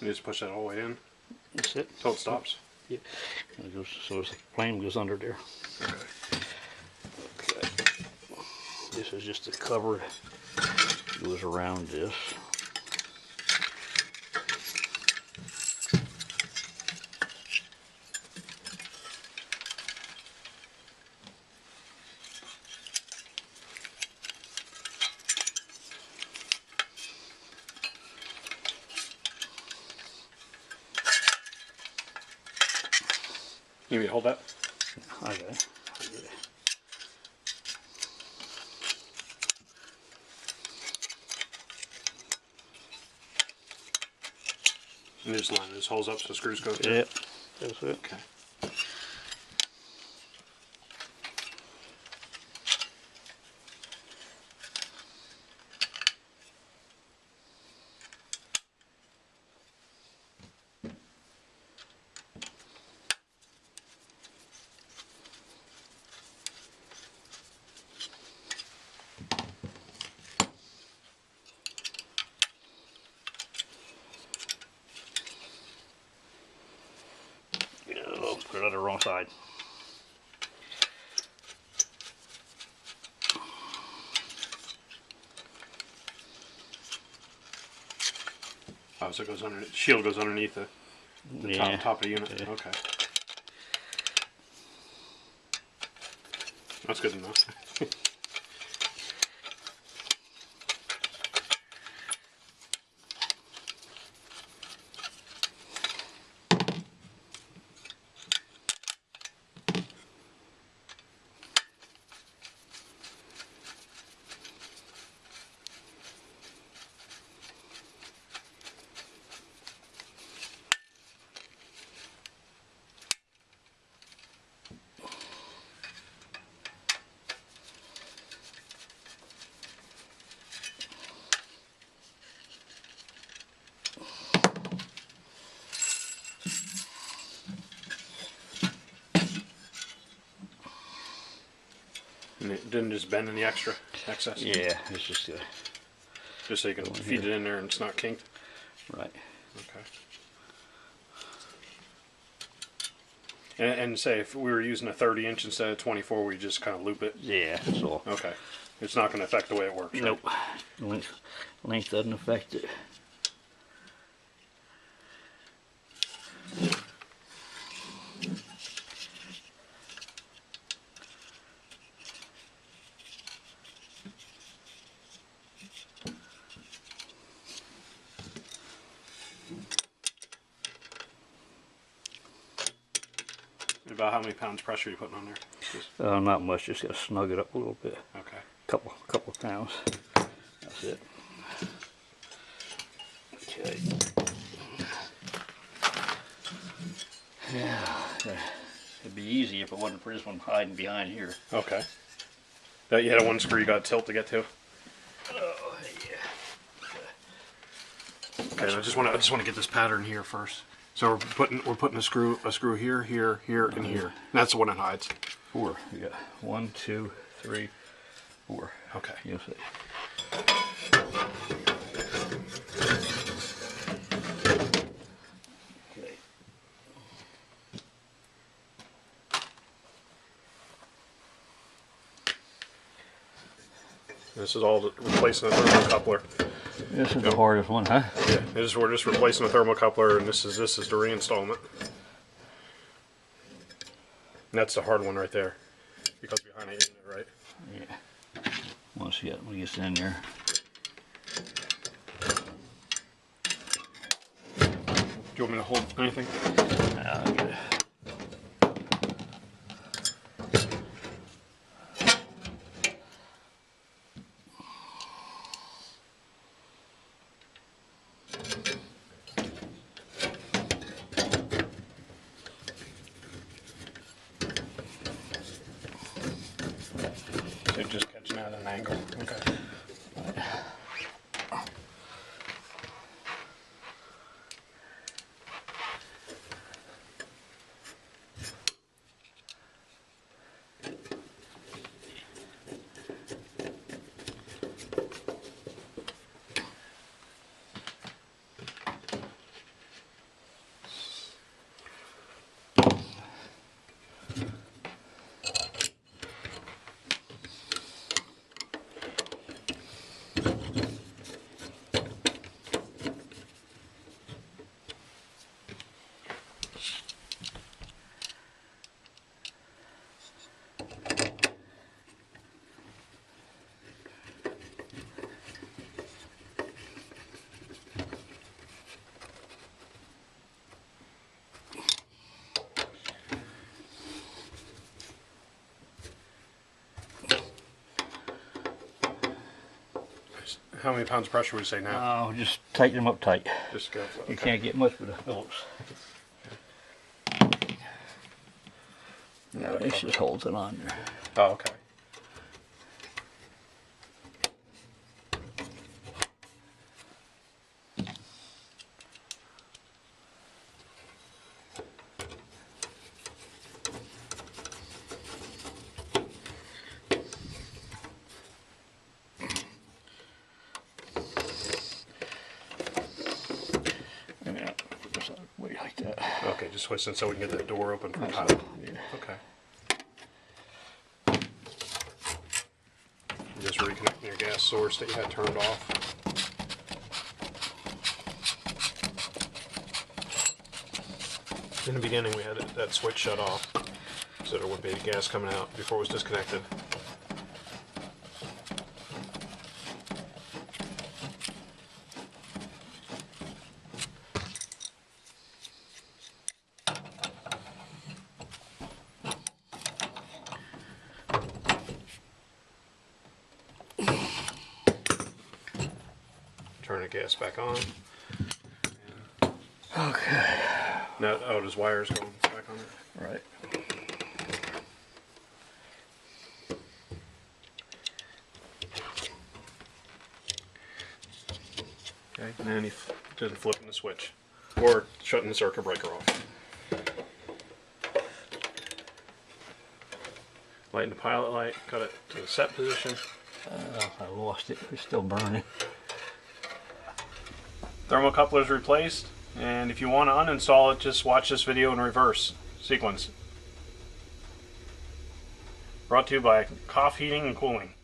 You just push that all the way in. That's it. Until it stops. Yeah. It goes, so the flame goes under there. Okay. Okay. This is just the cover. Goes around this. You need me to hold that? Okay. And just line those holes up so the screws go through? Yep. That's it. Okay. Oh, put it on the wrong side. Oh, so it goes underneath. Shield goes underneath the Yeah. top of the unit. Yeah. Okay. That's good enough. And it didn't just bend any extra excess? Yeah, it's just Just so you can feed it in there and it's not kinked? right. Okay. And say if we were using a 30-inch instead of 24, we just kind of loop it? Yeah, that's all. Okay. It's not going to affect the way it works, right? Nope. Length doesn't affect it. About how many pounds pressure are you putting on there? Just, Not much. Just gotta snug it up a little bit. okay. Couple pounds. That's it. Okay. Yeah. It'd be easy if it wasn't for this one hiding behind here. Okay. You had a one screw you got tilt to get to? Oh yeah. Okay, I just want to get this pattern here first. So we're putting a screw here, here, here, and here. And that's the one it hides. 4. You got 1, 2, 3, 4. Okay. You'll see. Okay. This is all replacing the thermocoupler. This is the hardest one, huh? Yeah. We're just replacing the thermocoupler, and this is the reinstallment. And that's the hard one right there, because behind the unit, right? Yeah. Once you get in there. Do you want me to hold anything? Okay. So just catching out at an angle. Okay. how many pounds of pressure would you say now? Oh, just tighten them up tight. Just go. You can't get much with the Phillips. No, this just holds it on there. Oh, okay. Yeah, just way like that. Okay, just twist it so we can get that door open from top. Yeah. Okay. Just reconnecting your gas source that you had turned off. In the beginning, we had that switch shut off, so there wouldn't be any gas coming out before it was disconnected. Turn the gas back on. Okay. Now, oh, there's wires going back on it. Right. Okay, and then just flipping the switch, or shutting the circuit breaker off. Lighting the pilot light, cut it to the set position. I lost it. It's still burning. Thermocoupler is replaced, and if you want to uninstall it, just watch this video in reverse sequence. Brought to you by Koff Heating and Cooling.